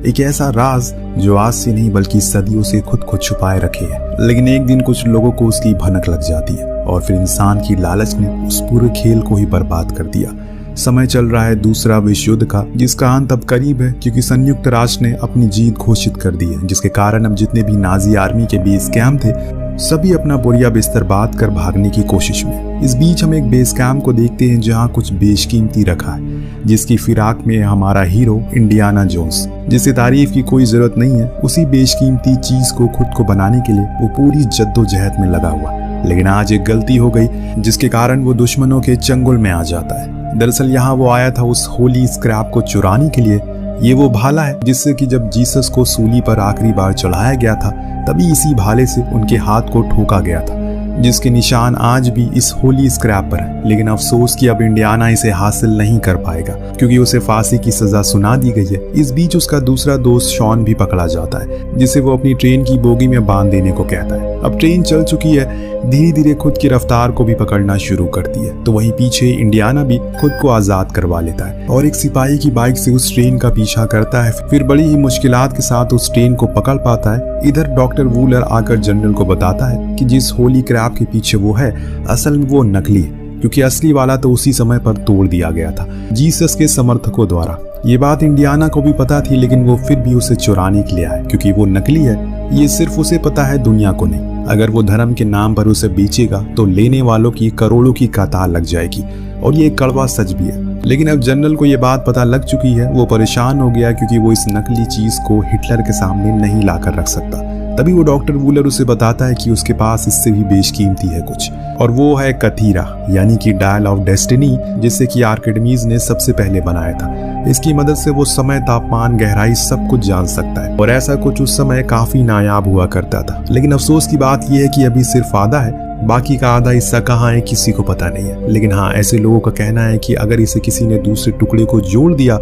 एक ऐसा राज जो आज से नहीं बल्कि सदियों से खुद को छुपाए रखे है। लेकिन एक दिन कुछ लोगों को उसकी भनक लग जाती है और फिर इंसान की लालच ने उस पूरे खेल को ही बर्बाद कर दिया। समय चल रहा है दूसरा विश्व युद्ध का, जिसका अंत अब करीब है क्योंकि संयुक्त राष्ट्र ने अपनी जीत घोषित कर दी है, जिसके कारण अब जितने भी नाजी आर्मी के बेस कैंप थे सभी अपना बोरिया बिस्तर बांध कर भागने की कोशिश में। इस बीच हम एक बेस कैंप को देखते हैं जहां कुछ बेशकीमती रखा है, जिसकी फिराक में हमारा हीरो इंडियाना जोन्स, जिसे तारीफ की कोई जरूरत नहीं है। उसी बेशकीमती चीज को खुद को बनाने के लिए वो पूरी जद्दोजहद में लगा हुआ। लेकिन आज एक गलती हो गई जिसके कारण वो दुश्मनों के चंगुल में आ जाता है। दरअसल यहाँ वो आया था उस होली स्क्रैप को चुराने के लिए। ये वो भाला है जिससे कि जब जीसस को सूली पर आखिरी बार चढ़ाया गया था तभी इसी भाले से उनके हाथ को ठोका गया था, जिसके निशान आज भी इस होली स्क्रैप पर है। लेकिन अफसोस कि अब इंडियाना इसे हासिल नहीं कर पाएगा क्योंकि उसे फांसी की सजा सुना दी गई है। इस बीच उसका दूसरा दोस्त शॉन भी पकड़ा जाता है, जिसे वो अपनी ट्रेन की बोगी में बांध देने को कहता है। अब ट्रेन चल चुकी है, धीरे धीरे खुद की रफ्तार को भी पकड़ना शुरू करती है, तो वहीं पीछे इंडियाना भी खुद को आजाद करवा लेता है और एक सिपाही की बाइक से उस ट्रेन का पीछा करता है। फिर बड़ी ही मुश्किलात के साथ उस ट्रेन को पकड़ पाता है। इधर डॉक्टर वूलर आकर जनरल को बताता है कि जिस होली क्रैप के पीछे वो है असल में वो नकली है, क्योंकि असली वाला तो उसी समय पर तोड़ दिया गया था जीसस के समर्थकों द्वारा। ये बात इंडियाना को भी पता थी, लेकिन वो फिर भी उसे चुराने के लिए आया क्योंकि वो नकली है। ये सिर्फ उसे पता है, दुनिया को नहीं। अगर वो धर्म के नाम पर उसे बेचेगा तो लेने वालों की करोड़ों की कतार लग जाएगी, और ये एक कड़वा सच भी है। लेकिन अब जनरल को ये बात पता लग चुकी है। वो परेशान हो गया क्योंकि वो इस नकली चीज को हिटलर के सामने नहीं लाकर रख सकता। तभी वो डॉक्टर वूलर उसे बताता है कि उसके पास इससे भी बेशकीमती है कुछ, और वो है कथीरा यानी कि डायल ऑफ डेस्टिनी, जिसे कि आर्किमिडीज ने सबसे पहले बनाया था। इसकी मदद से वो समय, तापमान, गहराई सब कुछ जान सकता है, और ऐसा कुछ उस समय काफी नायाब हुआ करता था। लेकिन अफसोस की बात यह है कि अभी सिर्फ आधा है, बाकी का आधा हिस्सा कहाँ है किसी को पता नहीं है। लेकिन हाँ, ऐसे लोगों का कहना है कि अगर इसे किसी ने दूसरे टुकड़े को जोड़ दिया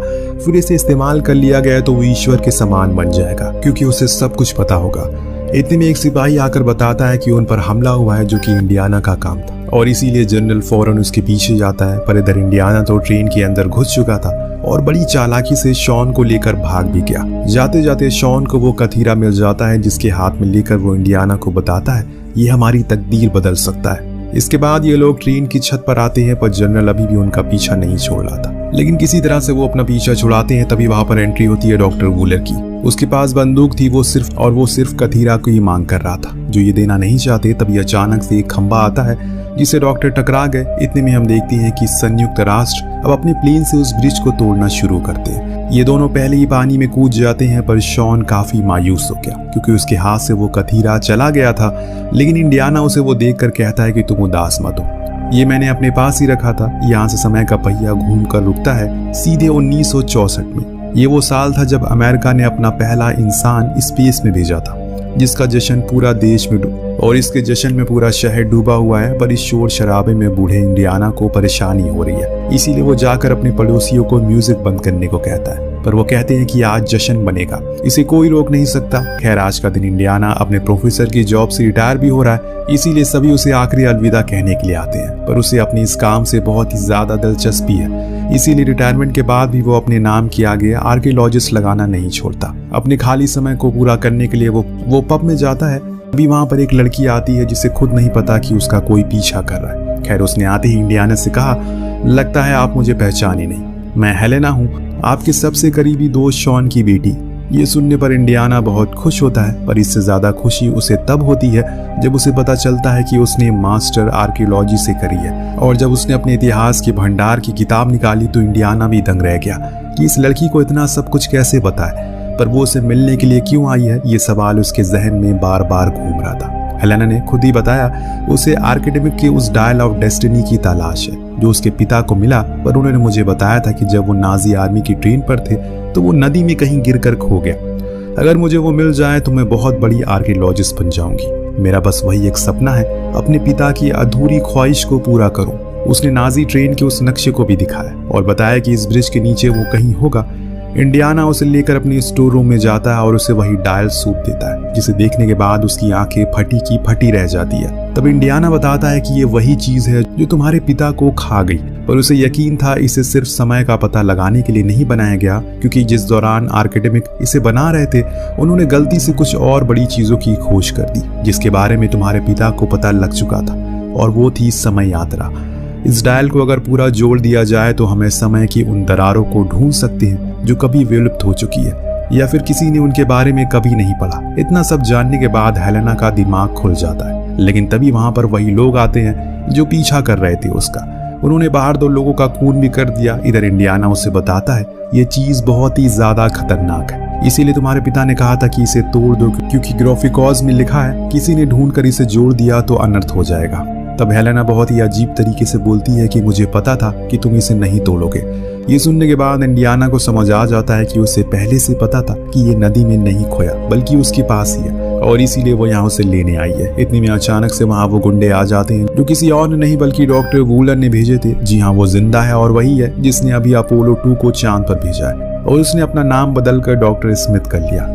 फिर इसे इस्तेमाल कर लिया गया तो वो ईश्वर के समान बन जाएगा, क्योंकि उसे सब कुछ पता होगा। इतने में एक सिपाही आकर बताता है कि उन पर हमला हुआ है, जो कि इंडियाना का काम था, और इसीलिए जनरल फौरन उसके पीछे जाता है। पर इधर इंडियाना तो ट्रेन के अंदर घुस चुका था और बड़ी चालाकी से शॉन को लेकर भाग भी गया। जाते जाते शॉन को वो कथीरा मिल जाता है, जिसके हाथ में लेकर वो इंडियाना को बताता है ये हमारी तकदीर बदल सकता है। इसके बाद ये लोग ट्रेन की छत पर आते हैं, पर जनरल अभी भी उनका पीछा नहीं छोड़ रहा था। लेकिन किसी तरह से वो अपना पीछा छुड़ाते हैं। तभी वहां पर एंट्री होती है डॉक्टर वूलर की। उसके पास बंदूक थी, वो सिर्फ कथीरा को ही मांग कर रहा था, जो ये देना नहीं चाहते। तभी अचानक से एक खंबा आता है जिसे डॉक्टर टकरा गए। इतने में हम देखते हैं कि संयुक्त राष्ट्र अब अपने प्लेन से उस ब्रिज को तोड़ना शुरू करते हैं। ये दोनों पहले ही पानी में कूद जाते हैं, पर शॉन काफी मायूस हो गया क्योंकि उसके हाथ से वो कथीरा चला गया था। लेकिन इंडियाना उसे वो देखकर कहता है कि तुम उदास मत हो, ये मैंने अपने पास ही रखा था। यहाँ से समय का पहिया घूमकर रुकता है सीधे 1964 में। ये वो साल था जब अमेरिका ने अपना पहला इंसान स्पेस में भेजा था, जिसका जश्न पूरा देश में और इसके जश्न में पूरा शहर डूबा हुआ है। पर इस शोर शराबे में बूढ़े इंडियाना को परेशानी हो रही है, इसीलिए वो जाकर अपने पड़ोसियों को म्यूजिक बंद करने को कहता है। पर वो कहते हैं कि आज जश्न बनेगा, इसे कोई रोक नहीं सकता। खैर, आज का दिन इंडियाना अपने प्रोफेसर की जॉब से रिटायर भी हो रहा है, इसीलिए सभी उसे आखिरी अलविदा कहने के लिए आते हैं। पर उसे अपने इस काम से बहुत ही ज्यादा दिलचस्पी है, इसीलिए रिटायरमेंट के बाद भी वो अपने नाम के आगे आर्कियोलॉजिस्ट लगाना नहीं छोड़ता। अपने खाली समय को पूरा करने के लिए वो पब में जाता है। अभी वहां पर एक लड़की आती है जिसे खुद नहीं पता कि उसका कोई पीछा कर रहा है। खैर, उसने आते ही इंडियाना से कहा, लगता है आप मुझे पहचाने नहीं, मैं हेलेना हूँ, आपके सबसे करीबी दोस्त शॉन की बेटी। ये सुनने पर इंडियाना बहुत खुश होता है, पर इससे ज्यादा खुशी उसे तब होती है जब उसे पता चलता है कि उसने मास्टर आर्कियोलॉजी से करी है। और जब उसने अपने इतिहास के भंडार की किताब निकाली तो इंडियाना भी दंग रह गया कि इस लड़की को इतना सब कुछ कैसे पता है। पर वो उसे मिलने के लिए क्यों आई है, ये सवाल उसके जहन में बार बार घूम रहा था। हेलेना ने खुद ही बताया उसे आर्किमिडीज के उस डायल ऑफ डेस्टिनी की तलाश है, जो उसके पिता को मिला। पर उन्होंने मुझे बताया था कि जब वो नाजी आर्मी की ट्रेन पर थे तो वो नदी में कहीं गिरकर खो गया। अगर मुझे वो मिल जाए तो मैं बहुत बड़ी आर्कियोलॉजिस्ट बन जाऊंगी। मेरा बस वही एक सपना है, अपने पिता की अधूरी ख्वाहिश को पूरा करूं। उसने नाजी ट्रेन के उस नक्शे को भी दिखाया और बताया कि इस ब्रिज के नीचे वो कहीं होगा। इंडियाना उसे लेकर अपने स्टोर रूम में जाता है और उसे वही डायल सूप देता है, जिसे देखने के बाद उसकी आंखें फटी की फटी रह जाती है। तब इंडियाना बताता है कि ये वही चीज है जो तुम्हारे पिता को खा गई, पर उसे यकीन था इसे सिर्फ समय का पता लगाने के लिए नहीं बनाया गया, क्योंकि जिस दौरान आर्किमिडीज इसे बना रहे थे उन्होंने गलती से कुछ और बड़ी चीजों की खोज कर दी, जिसके बारे में तुम्हारे पिता को पता लग चुका था, और वो थी समय यात्रा। इस डायल को अगर पूरा जोड़ दिया जाए तो हमें समय की उन दरारों को ढूंढ सकते हैं जो कभी विलुप्त हो चुकी है या फिर किसी ने उनके बारे में कभी नहीं पढ़ा। इतना सब जानने के बाद हेलेना का दिमाग खुल जाता है, लेकिन तभी वहां पर वही लोग आते हैं जो पीछा कर रहे थे उसका। उन्होंने बाहर 2 लोगों का खून भी कर दिया। इधर इंडियाना उसे बताता है ये चीज बहुत ही ज्यादा खतरनाक है, इसीलिए तुम्हारे पिता ने कहा था कि इसे तोड़ दो, क्योंकि ग्राफिकॉज में लिखा है किसी ने ढूंढ कर इसे जोड़ दिया तो अनर्थ हो जाएगा। तब हेलेना बहुत ही अजीब तरीके से बोलती है कि मुझे पता था कि तुम इसे नहीं तोड़ोगे। ये सुनने के बाद इंडियाना को समझ आ जाता है कि उसे पहले से पता था कि ये नदी में नहीं खोया बल्कि उसके पास ही है, और इसीलिए वो यहाँ उसे लेने आई है। इतनी में अचानक से वहाँ वो गुंडे आ जाते हैं जो किसी और ने नहीं बल्कि डॉक्टर वूलर ने भेजे थे। जी हाँ, वो जिंदा है और वही है जिसने अभी अपोलो 2 को चांद पर भेजा है, और उसने अपना नाम बदलकर डॉक्टर स्मिथ कर लिया।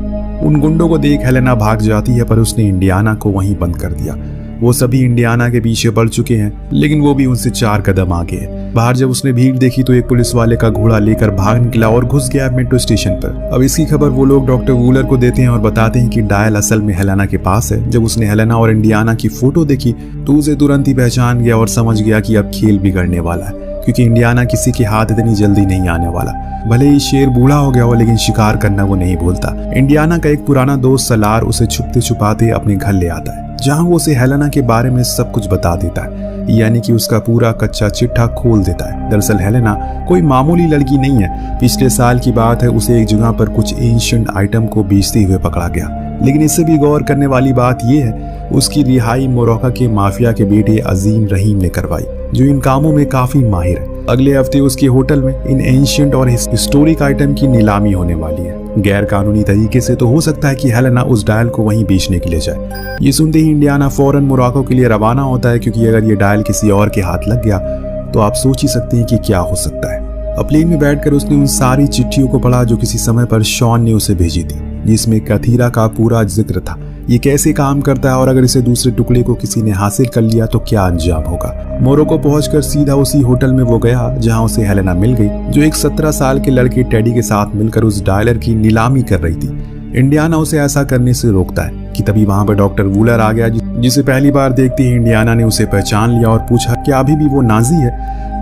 उन गुंडों को देख हेलेना भाग जाती है, पर उसने इंडियाना को वहीं बंद कर दिया। वो सभी इंडियाना के पीछे पड़ चुके हैं, लेकिन वो भी उनसे 4 कदम आगे है। बाहर जब उसने भीड़ देखी तो एक पुलिस वाले का घोड़ा लेकर भाग निकला और घुस गया मेट्रो स्टेशन पर। अब इसकी खबर वो लोग डॉक्टर वूलर को देते हैं और बताते हैं कि डायल असल में हेलेना के पास है। जब उसने हेलेना और इंडियाना की फोटो देखी तो उसे तुरंत ही पहचान गया और समझ गया कि अब खेल बिगड़ने वाला है, क्योंकि इंडियाना किसी के हाथ इतनी जल्दी नहीं आने वाला। भले ही शेर बूढ़ा हो गया हो, लेकिन शिकार करना वो नहीं भूलता। इंडियाना का एक पुराना दोस्त सलार उसे छुपते छुपाते अपने घर ले आता है, जहां वो उसे हेलेना के बारे में सब कुछ बता देता है, यानी कि उसका पूरा कच्चा चिट्ठा खोल देता है। दरअसल हेलेना कोई मामूली लड़की नहीं है। पिछले साल की बात है, उसे एक जगह पर कुछ एंशिएंट आइटम को बेचते हुए पकड़ा गया, लेकिन इससे भी गौर करने वाली बात यह है उसकी रिहाई मोरक्को के माफिया के बेटे अजीम रहीम ने करवाई, जो इन कामों में काफी माहिर है। अगले हफ्ते उसके होटल में इन एंशिएंट और हिस्टोरिक आइटम की नीलामी होने वाली है। गैर कानूनी तरीके से तो हो सकता है कि हेलेना उस डायल को वहीं बेचने के लिए जाए। ये सुनते ही इंडियाना फौरन मोरक्को के लिए रवाना होता है, क्योंकि अगर ये डायल किसी और के हाथ लग गया तो आप सोच ही सकते हैं कि क्या हो सकता है। अब प्लेन में बैठकर उसने उन सारी चिट्ठियों को पढ़ा जो किसी समय पर शॉन ने उसे भेजी थी, जिसमें कथीरा का पूरा जिक्र था। ये कैसे काम करता है और अगर इसे दूसरे टुकड़े को किसी ने हासिल कर लिया तो क्या अंजाम होगा। मोरक्को पहुंचकर सीधा उसी होटल में वो गया जहां उसे हेलेना मिल गई, जो एक 17 साल के लड़के टेडी के साथ मिलकर उस डायलर की नीलामी कर रही थी। इंडियाना उसे ऐसा करने से रोकता है कि तभी वहां पर डॉक्टर वूलर आ गया, जिसे पहली बार देखते ही इंडियाना ने उसे पहचान लिया और पूछा कि अभी भी वो नाजी है,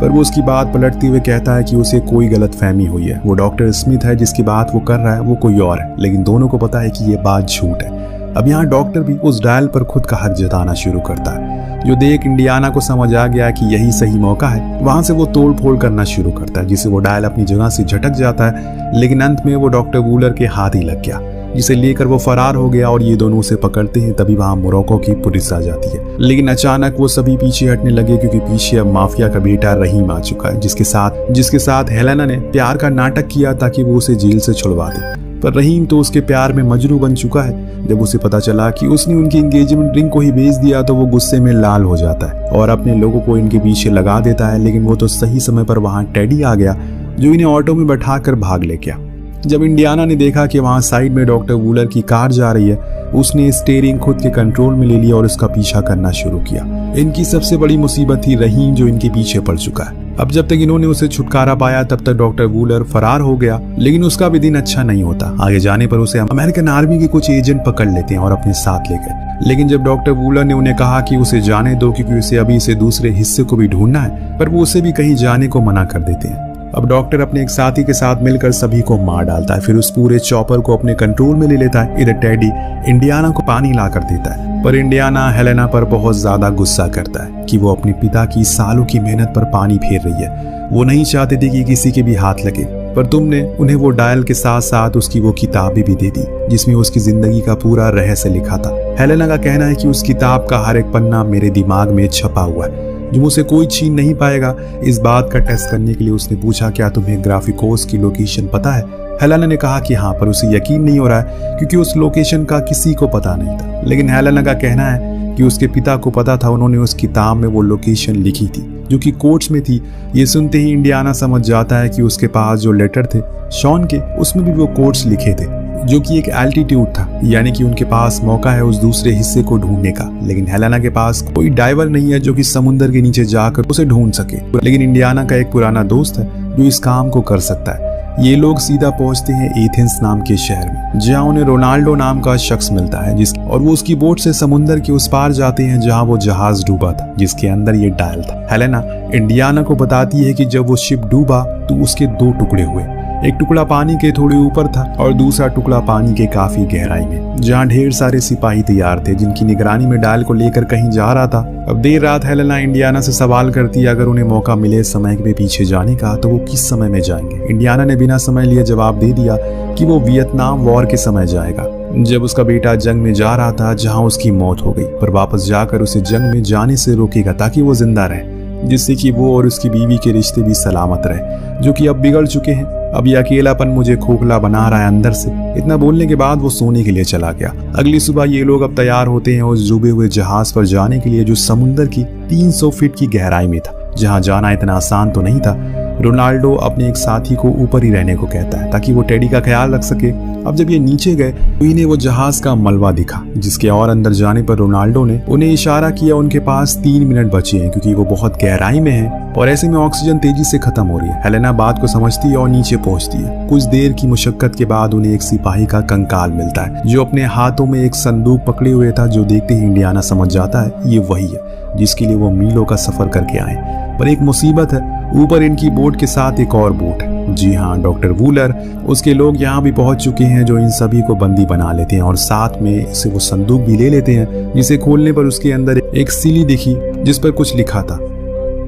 पर वो उसकी बात पलटते हुए कहता है कि उसे कोई गलतफहमी हुई है। वो डॉक्टर स्मिथ है जिसकी बात वो कर रहा है, वो कोई और है, लेकिन दोनों को पता है कि ये बात झूठ है। अब यहाँ डॉक्टर भी उस डायल पर खुद का हक जताना शुरू करता है, जो देख इंडियाना को समझ आ गया कि यही सही मौका है। वहां से वो तोड़ फोड़ करना शुरू करता है, जिससे वो डायल अपनी जगह से झटक जाता है, लेकिन अंत में वो डॉक्टर वूलर के हाथ ही लग गया, जिसे लेकर वो फरार हो गया और ये दोनों उसे पकड़ते हैं। तभी वहां मोरक्को की पुलिस आ जाती है, लेकिन अचानक वो सभी पीछे हटने लगे, क्योंकि पीछे अब माफिया का बेटा रहीम आ चुका है, जिसके साथ हेलेना ने प्यार का नाटक किया ताकि वो उसे जेल से छुड़वा दे। पर रहीम तो उसके प्यार में मजनू बन चुका है। जब उसे पता चला कि उसने उनकी एंगेजमेंट रिंग को ही बेच दिया तो वो गुस्से में लाल हो जाता है और अपने लोगों को इनके पीछे लगा देता है। लेकिन वो तो सही समय पर वहां टेडी आ गया, जो इन्हें ऑटो में बैठाकर भाग ले गया। जब इंडियाना ने देखा कि वहां साइड में डॉक्टर वूलर की कार जा रही है, उसने स्टीयरिंग खुद के कंट्रोल में ले लिया और उसका पीछा करना शुरू किया। इनकी सबसे बड़ी मुसीबत थी रहीम, जो इनके पीछे पड़ चुका है। अब जब तक इन्होंने उसे छुटकारा पाया तब तक डॉक्टर वूलर फरार हो गया, लेकिन उसका भी दिन अच्छा नहीं होता। आगे जाने पर उसे अमेरिकन आर्मी के कुछ एजेंट पकड़ लेते हैं और अपने साथ ले गए। लेकिन जब डॉक्टर वूलर ने उन्हें कहा कि उसे जाने दो, क्योंकि उसे अभी इसे दूसरे हिस्से को भी ढूंढना है, पर वो उसे भी कहीं जाने को मना कर देते हैं। अब डॉक्टर अपने एक साथी के साथ मिलकर सभी को मार डालता है, फिर उस पूरे चॉपर को अपने कंट्रोल में ले लेता है। इधर टेडी इंडियाना को पानी ला कर देता है, पर इंडियाना हेलेना पर बहुत ज्यादा गुस्सा करता है कि वो अपने पिता की सालों की मेहनत पर पानी फेर रही है। वो नहीं चाहते थे कि किसी के भी हाथ लगे, पर तुमने उन्हें वो डायल के साथ साथ उसकी वो किताब भी दे दी, जिसमें उसकी जिंदगी का पूरा रहस्य लिखा था। हेलेना का कहना है कि उस किताब का हर एक पन्ना मेरे दिमाग में छपा हुआ है, जो मुझे कोई छीन नहीं पाएगा। इस बात का टेस्ट करने के लिए उसने पूछा, क्या तुम्हें ग्राफिकोस की लोकेशन पता है? हेलेना ने कहा कि हाँ, पर उसे यकीन नहीं हो रहा है क्योंकि उस लोकेशन का किसी को पता नहीं था। लेकिन हेलेना का कहना है कि उसके पिता को पता था, उन्होंने उस किताब में वो लोकेशन लिखी थी। जो कि कोर्ट्स में थी। ये सुनते ही इंडियाना समझ जाता है कि उसके पास जो लेटर थे शॉन के, उसमें भी वो कोर्ट्स लिखे थे, जो कि एक एल्टीट्यूड था, यानी कि उनके पास मौका है उस दूसरे हिस्से को ढूंढने का। लेकिन हेलेना के पास कोई डाइवर नहीं है जो कि समुद्र के नीचे जाकर उसे ढूंढ सके। लेकिन इंडियाना का एक पुराना दोस्त है जो इस काम को कर सकता है। ये लोग सीधा पहुंचते हैं एथेंस नाम के शहर में, जहां उन्हें रोनाल्डो नाम का शख्स मिलता है और वो उसकी बोट से समुद्र के उस पार जाते हैं जहां वो जहाज डूबा था, जिसके अंदर ये डायल था। हेलेना इंडियाना को बताती है कि जब वो शिप डूबा तो उसके 2 टुकड़े हुए, एक टुकड़ा पानी के थोड़े ऊपर था और दूसरा टुकड़ा पानी के काफी गहराई में, जहां ढेर सारे सिपाही तैयार थे जिनकी निगरानी में डायल को लेकर कहीं जा रहा था। अब देर रात हेलेना इंडियाना से सवाल करती है अगर उन्हें मौका मिले समय के पीछे जाने का तो वो किस समय में जाएंगे। इंडियाना ने बिना समय लिए जवाब दे दिया कि वो वियतनाम वॉर के समय जाएगा, जब उसका बेटा जंग में जा रहा था जहां उसकी मौत हो गई, पर वापस जाकर उसे जंग में जाने से रोकेगा ताकि वो जिंदा रहे, जिससे कि वो और उसकी बीवी के रिश्ते भी सलामत रहे, जो कि अब बिगड़ चुके हैं। अब ये अकेलापन मुझे खोखला बना रहा है अंदर से। इतना बोलने के बाद वो सोने के लिए चला गया। अगली सुबह ये लोग अब तैयार होते हैं उस डूबे हुए जहाज पर जाने के लिए, जो समुद्र की 300 फीट की गहराई में था, जहां जाना इतना आसान तो नहीं था। रोनाल्डो अपने एक साथी को ऊपर ही रहने को कहता है ताकि वो टेडी का ख्याल रख सके। अब जब ये नीचे गए तो इन्हें वो जहाज का मलबा दिखा, जिसके और अंदर जाने पर रोनाल्डो ने उन्हें इशारा किया उनके पास 3 मिनट बचे हैं क्योंकि वो बहुत गहराई में है और ऐसे में ऑक्सीजन तेजी से खत्म हो रही है। हेलेना बात को समझती है और नीचे पहुंचती है। कुछ देर की मुशक्कत के बाद उन्हें एक सिपाही का कंकाल मिलता है जो अपने हाथों में एक संदूक पकड़े हुए था, जो देखते ही इंडियाना समझ जाता है ये वही है जिसके लिए वो मीलों का सफर करके आए। पर एक मुसीबत है, ऊपर इनकी बोट के साथ एक और बोट है। जी हाँ, डॉक्टर वूलर, उसके लोग यहाँ भी पहुंच चुके हैं जो इन सभी को बंदी बना लेते हैं और साथ में से वो संदूक भी ले लेते हैं, जिसे खोलने पर उसके अंदर एक सीली दिखी जिस पर कुछ लिखा था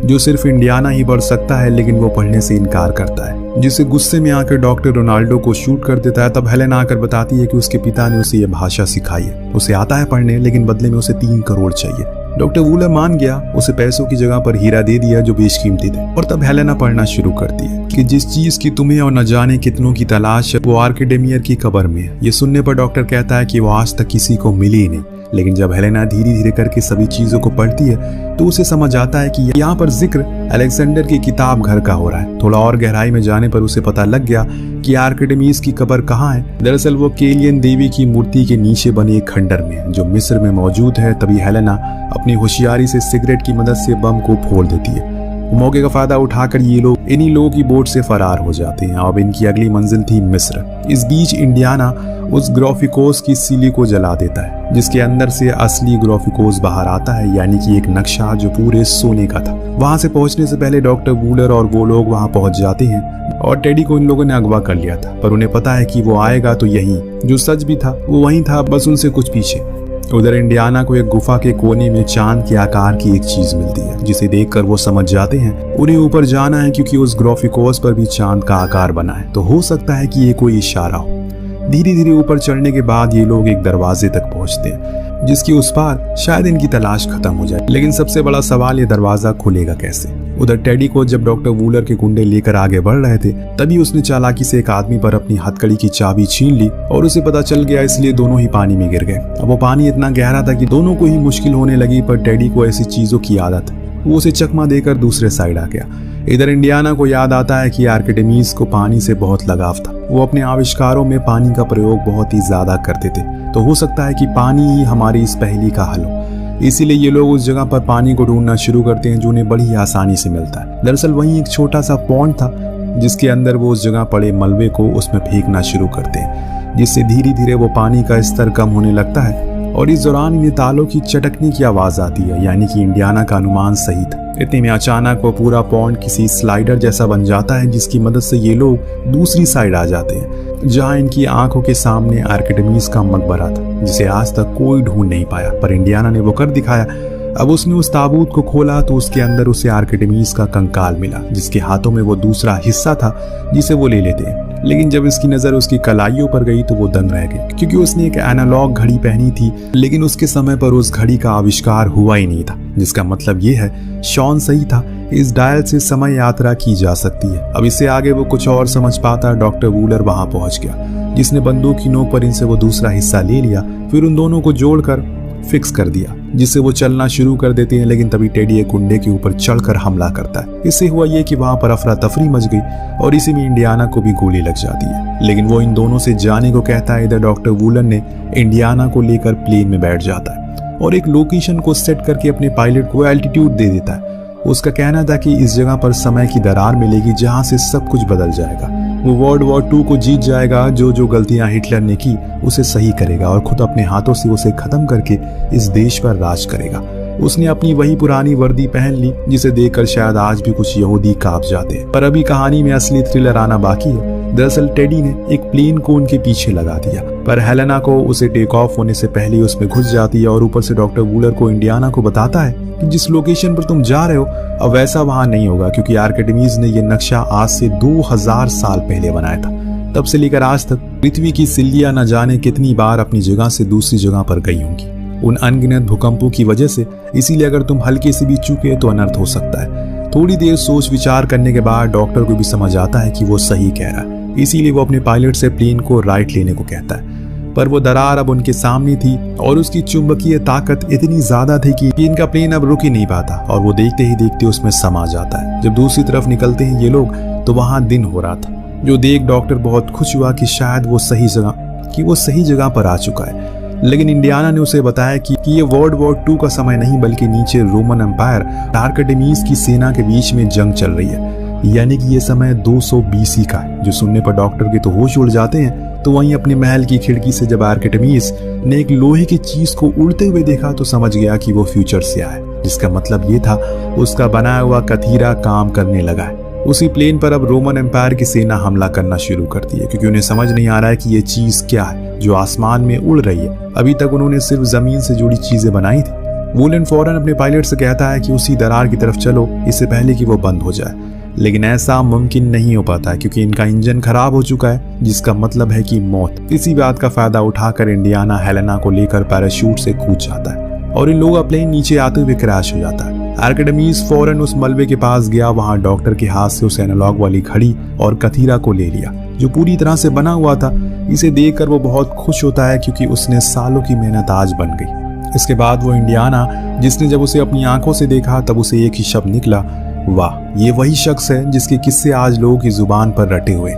जो सिर्फ इंडियाना ही पढ़ सकता है, लेकिन वो पढ़ने से इनकार करता है, जिससे गुस्से में आकर डॉक्टर रोनाल्डो को शूट कर देता है। तब हेलेना आकर बताती है कि उसके पिता ने उसे ये भाषा सिखाई है, उसे आता है पढ़ने, लेकिन बदले में उसे 3 करोड़ चाहिए। डॉक्टर वूलर मान गया, उसे पैसों की जगह पर हीरा दे दिया जो बेशकीमती थे। और तब हेलेना पढ़ना शुरू करती है कि जिस चीज की तुम्हें और न जाने कितनों की तलाश है वो आर्किडेमियर की कब्र में है। ये सुनने पर डॉक्टर कहता है कि वो आज तक किसी को मिली ही नहीं। लेकिन जब हेलेना धीरे धीरे करके सभी चीजों को पढ़ती है तो उसे समझ आता है कि यहाँ पर जिक्र अलेक्जेंडर की किताब घर का हो रहा है। थोड़ा और गहराई में जाने पर उसे पता लग गया कि आर्किडेमीज की कब्र कहाँ है। दरअसल वो केलियन देवी की मूर्ति के नीचे बने एक खंडर में है जो मिस्र में मौजूद है। तभी हेलेना अपनी होशियारी से सिगरेट की मदद से बम को फोड़ देती है। मौके का फायदा उठाकर ये लोग इन्हीं लोगों की बोट से फरार हो जाते हैं। अब इनकी अगली मंजिल थी मिस्र। इस बीच इंडियाना उस ग्राफिकोस की सीली को जला देता है, जिसके अंदर से असली ग्राफिकोस बाहर आता है, यानी कि एक नक्शा जो पूरे सोने का था। वहां से पहुंचने से पहले डॉक्टर वूलर और वो लोग वहां पहुंच जाते हैं और टेडी को इन लोगों ने अगवा कर लिया था, पर उन्हें पता है कि वो आएगा तो यही जो सच भी था वो वहीं था, बस उनसे कुछ पीछे। उधर इंडियाना को एक गुफा के कोने में चांद के आकार की एक चीज मिलती है, जिसे देखकर वो समझ जाते हैं उन्हें ऊपर जाना है, क्योंकि उस ग्राफिकोस पर भी चांद का आकार बना है, तो हो सकता है कि ये कोई इशारा हो। धीरे धीरे ऊपर चढ़ने के बाद ये लोग एक दरवाजे तक पहुंचते हैं, जिसकी उस पार शायद इनकी तलाश खत्म हो जाए। लेकिन सबसे बड़ा सवाल, ये दरवाजा खुलेगा कैसे। उधर टेडी को जब डॉक्टर वूलर के गुंडे लेकर आगे बढ़ रहे थे, तभी उसने चालाकी से एक आदमी पर अपनी हथकड़ी की चाबी छीन ली और उसे पता चल गया, इसलिए दोनों ही पानी में गिर गए। अब वो पानी इतना गहरा था कि दोनों को ही मुश्किल होने लगी, पर टेडी को ऐसी चीजों की आदत है, वो उसे चकमा देकर दूसरे साइड आ गया। इधर इंडियाना को याद आता है कि आर्किडेमीज को पानी से बहुत लगाव था। वो अपने आविष्कारों में पानी का प्रयोग बहुत ही ज्यादा करते थे, तो हो सकता है कि पानी ही हमारी इस पहेली का हल हो। इसीलिए ये लोग उस जगह पर पानी को ढूंढना शुरू करते हैं जो उन्हें बड़ी आसानी से मिलता है। दरअसल वहीं एक छोटा सा पॉन्ड था, जिसके अंदर वो उस जगह पड़े मलबे को उसमें फेंकना शुरू करते हैं, जिससे धीरे धीरे वो पानी का स्तर कम होने लगता है। और इस दौरान इन्हें तालों की चटकने की आवाज आती है, यानी कि इंडियाना का अनुमान सही था। इतने में अचानक वो पूरा पॉन्ड किसी स्लाइडर जैसा बन जाता है, जिसकी मदद से ये लोग दूसरी साइड आ जाते हैं, जहां इनकी आंखों के सामने आर्किडेमीज का मकबरा था, जिसे आज तक कोई ढूंढ नहीं पाया, पर इंडियाना ने वो कर दिखाया। अब उसने उस ताबूत को खोला तो उसके अंदर उसे आर्किडेमीज का कंकाल मिला, जिसके हाथों में वो दूसरा हिस्सा था जिसे वो ले लेते हैं। लेकिन जब इसकी नजर उसकी कलाइयों पर गई तो वो दंग रह गए, क्योंकि उसने एक एनालॉग घड़ी पहनी थी, लेकिन उसके समय पर उस घड़ी का आविष्कार हुआ ही नहीं था, जिसका मतलब ये है शॉन सही था, इस डायल से समय यात्रा की जा सकती है। अब इससे आगे वो कुछ और समझ पाता, डॉक्टर वूलर वहां पहुंच गया, जिसने बंदूक की नोक पर इनसे वो दूसरा हिस्सा ले लिया, फिर उन दोनों को जोड़कर फिक्स कर दिया। जिससे वो चलना शुरू कर देते हैं। लेकिन तभी टेडी एक गुंडे के ऊपर चढ़कर हमला करता है। इससे हुआ ये कि वहां पर अफरा तफरी मच गई और इसी में इंडियाना को भी गोली लग जाती है। लेकिन वो इन दोनों से जाने को कहता है। इधर डॉक्टर वुलन ने इंडियाना को लेकर प्लेन में बैठ जाता है और एक लोकेशन को सेट करके अपने पायलट को एल्टीट्यूड दे देता है। उसका कहना था कि इस जगह पर समय की दरार मिलेगी जहां से सब कुछ बदल जाएगा। वो वर्ल्ड वॉर 2 को जीत जाएगा। जो गलतियां हिटलर ने की उसे सही करेगा और खुद अपने हाथों से उसे खत्म करके इस देश पर राज करेगा। उसने अपनी वही पुरानी वर्दी पहन ली जिसे देखकर शायद आज भी कुछ यहूदी कांप जाते हैं। पर अभी कहानी में असली थ्रिलर आना बाकी है। दरअसल टेडी ने एक प्लेन को उनके पीछे लगा दिया, पर हेलेना को उसे टेक ऑफ होने से पहले ही उसमें घुस जाती है और ऊपर से डॉक्टर वूलर को इंडियाना को बताता है कि जिस लोकेशन पर तुम जा रहे हो अब वैसा वहां नहीं होगा, क्योंकि आर्किमिडीज ने यह नक्शा आज से 2000 साल पहले बनाया था। तब से लेकर आज तक पृथ्वी की सिल्लियां न जाने कितनी बार अपनी जगह से दूसरी जगह पर गई होंगी, उन अनगिनत भूकंपों की वजह से। इसीलिए अगर तुम हल्के से भी चूके तो अनर्थ हो सकता है। थोड़ी देर सोच विचार करने के बाद डॉक्टर को भी समझ आता है कि वो सही कह रहा है। इसीलिए वो अपने पायलट से प्लेन को राइट लेने को कहता है। पर वो दरार अब उनके सामने थी और उसकी चुंबकीय ताकत इतनी ज्यादा थी कि इनका प्लेन अब रुक ही नहीं पाता और वो देखते ही देखते उसमें समा जाता है। जब दूसरी तरफ निकलते हैं ये लोग तो वहां दिन हो रहा था, जो देख डॉक्टर बहुत खुश हुआ कि शायद वो सही जगह पर आ चुका है। लेकिन इंडियाना ने उसे बताया कि ये वर्ल्ड वॉर 2 का समय नहीं बल्कि नीचे रोमन एम्पायर आर्किमिडीज की सेना के बीच में जंग चल रही है, यानी कि ये समय 200 BC का है। जो सुनने पर डॉक्टर के तो होश उड़ जाते हैं। तो वहीं अपने महल की खिड़की से जब आर्किमिडीज ने एक लोहे की चीज को उड़ते हुए देखा तो समझ गया कि वो फ्यूचर से आया है, जिसका मतलब ये था उसका बनाया हुआ कथीरा काम करने लगा है। उसी प्लेन पर अब रोमन एम्पायर की सेना हमला करना शुरू करती है, क्योंकि उन्हें समझ नहीं आ रहा है कि ये चीज क्या है जो आसमान में उड़ रही है। अभी तक उन्होंने सिर्फ जमीन से जुड़ी चीजें बनाई थी। वुलन फौरन अपने पायलट से कहता है कि उसी दरार की तरफ चलो, इससे पहले कि वो बंद हो जाए। लेकिन ऐसा मुमकिन नहीं हो पाता क्योंकि इनका इंजन खराब हो चुका है, जिसका मतलब है कि मौत। इसी बात का फायदा उठाकर इंडियाना हेलेना को लेकर पैराशूट से कूद जाता है और इन लोगों का प्लेन नीचे आते हुए क्रैश हो जाता है। आर्किमिडीज फौरन उस मलबे के पास गया। वहां डॉक्टर के हाथ से उस एनालॉग वाली घड़ी और कथीरा को ले लिया जो पूरी तरह से बना हुआ था। इसे देखकर वो बहुत खुश होता है क्योंकि उसने सालों की मेहनत आज बन गई। इसके बाद वो इंडियाना, जिसने जब उसे अपनी आंखों से देखा तब उसे एक ही शब्द निकला, वाह, ये वही शख्स है जिसके किस्से आज लोगों की जुबान पर रटे हुए,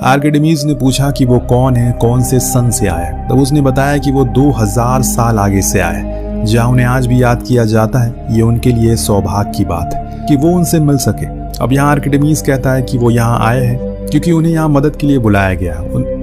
आर्किमिडीज ने पूछा कि वो कौन है, कौन से सन से आया। तब उसने बताया कि वो 2000 साल आगे से आया है, जहाँ उन्हें आज भी याद किया जाता है। ये उनके लिए सौभाग्य की बात है कि वो उनसे मिल सके। अब यहाँ आर्किमिडीज कहता है कि वो यहाँ आए हैं क्योंकि उन्हें यहाँ मदद के लिए बुलाया गया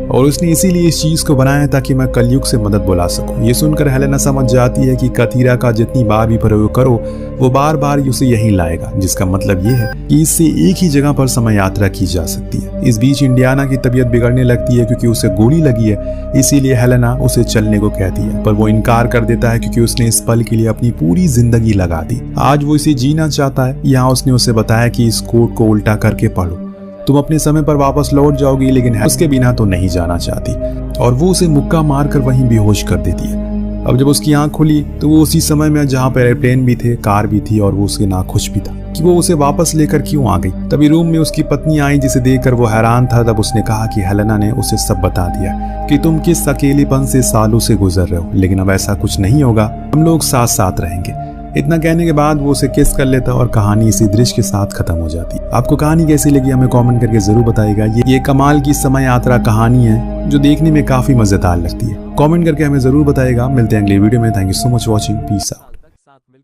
और उसने इसीलिए इस चीज को बनाया ताकि मैं कलयुग से मदद बुला सकूं। ये सुनकर हेलेना समझ जाती है कि कथीरा का जितनी बार भी प्रयोग करो वो बार बार उसे यहीं लाएगा, जिसका मतलब ये है कि इससे एक ही जगह पर समय यात्रा की जा सकती है। इस बीच इंडियाना की तबीयत बिगड़ने लगती है क्योंकि उसे गोली लगी है। इसीलिए हेलेना उसे चलने को कहती है, पर वो इनकार कर देता है क्योंकि उसने इस पल के लिए अपनी पूरी जिंदगी लगा दी। आज वो इसे जीना चाहता है। यहाँ उसने उसे बताया कि इस कोड को उल्टा करके पढ़ो, तुम अपने समय पर वापस लौट जाओगी, लेकिन उसके बिना तो नहीं जाना चाहती। और वो उसे मुक्का मारकर वहीं बेहोश कर देती है। अब जब उसकी आंख खुली तो वो उसी समय में जहाँ पर एयरप्लेन भी थे, कार भी थी और वो उसके नाखुश भी था कि वो उसे वापस लेकर क्यों आ गई। तभी रूम में उसकी पत्नी आई जिसे देखकर वो हैरान था। तब उसने कहा कि हेलेना ने उसे सब बता दिया कि तुम किस अकेलेपन से सालों से गुजर रहे हो, लेकिन अब ऐसा कुछ नहीं होगा, हम लोग साथ साथ रहेंगे। इतना कहने के बाद वो उसे किस कर लेता और कहानी इसी दृश्य के साथ खत्म हो जाती। आपको कहानी कैसी लगी हमें कमेंट करके जरूर बताइएगा। ये कमाल की समय यात्रा कहानी है जो देखने में काफी मजेदार लगती है। कमेंट करके हमें जरूर बताइएगा। मिलते हैं अगले वीडियो में। Thank you so much watching. Peace out.